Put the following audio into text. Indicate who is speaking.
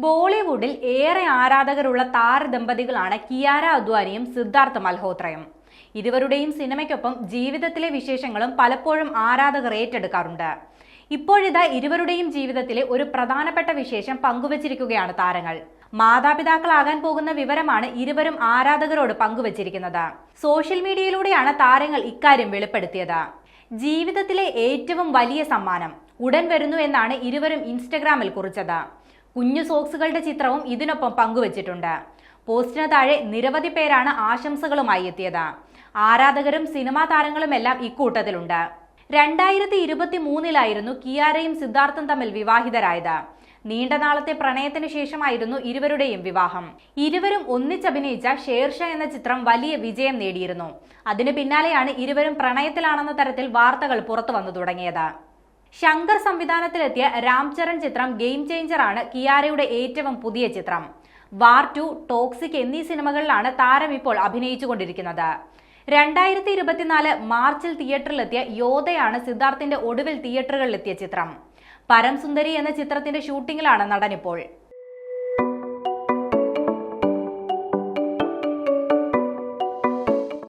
Speaker 1: ബോളിവുഡിൽ ഏറെ ആരാധകരുള്ള താരദമ്പതികളാണ് കിയാര അദ്വാനിയും സിദ്ധാർത്ഥ് മൽഹോത്രയും. ഇരുവരുടെയും സിനിമയ്ക്കൊപ്പം ജീവിതത്തിലെ വിശേഷങ്ങളും പലപ്പോഴും ആരാധകർ ഏറ്റെടുക്കാറുണ്ട്. ഇപ്പോഴിതാ ഇരുവരുടെയും ജീവിതത്തിലെ ഒരു പ്രധാനപ്പെട്ട വിശേഷം പങ്കുവച്ചിരിക്കുകയാണ് താരങ്ങൾ. മാതാപിതാക്കളാകാൻ പോകുന്ന വിവരമാണ് ഇരുവരും ആരാധകരോട് പങ്കുവച്ചിരിക്കുന്നത്. സോഷ്യൽ മീഡിയയിലൂടെയാണ് താരങ്ങൾ ഇക്കാര്യം വെളിപ്പെടുത്തിയത്. ജീവിതത്തിലെ ഏറ്റവും വലിയ സമ്മാനം ഉടൻ വരുന്നു എന്നാണ് ഇരുവരും ഇൻസ്റ്റഗ്രാമിൽ കുറിച്ചത്. കുഞ്ഞു സോക്സുകളുടെ ചിത്രവും ഇതിനൊപ്പം പങ്കുവച്ചിട്ടുണ്ട്. പോസ്റ്റിന് താഴെ നിരവധി പേരാണ് ആശംസകളുമായി എത്തിയത്. ആരാധകരും സിനിമാ താരങ്ങളുമെല്ലാം ഇക്കൂട്ടത്തിലുണ്ട്. 2023 കിയാരയും സിദ്ധാർത്ഥും തമ്മിൽ വിവാഹിതരായത്. നീണ്ട നാളത്തെ പ്രണയത്തിന് ശേഷമായിരുന്നു ഇരുവരുടെയും വിവാഹം. ഇരുവരും ഒന്നിച്ചഭിനയിച്ച ഷേർഷാ എന്ന ചിത്രം വലിയ വിജയം നേടിയിരുന്നു. അതിനു പിന്നാലെയാണ് ഇരുവരും പ്രണയത്തിലാണെന്ന തരത്തിൽ വാർത്തകൾ പുറത്തു വന്നു തുടങ്ങിയത്. ശങ്കർ സംവിധാനത്തിലെത്തിയ രാംചരൺ ചിത്രം ഗെയിം ചേഞ്ചർ ആണ് കിയാരയുടെ ഏറ്റവും പുതിയ ചിത്രം. വാർ 2, ടോക്സിക് എന്നീ സിനിമകളിലാണ് താരം ഇപ്പോൾ അഭിനയിച്ചുകൊണ്ടിരിക്കുന്നത്. 2024 മാർച്ചിൽ തിയേറ്ററിലെത്തിയ യോധയാണ് സിദ്ധാർത്ഥിന്റെ ഒടുവിൽ തിയേറ്ററുകളിലെത്തിയ ചിത്രം. പരം സുന്ദരി എന്ന ചിത്രത്തിന്റെ ഷൂട്ടിങ്ങിലാണ് നടനിപ്പോൾ.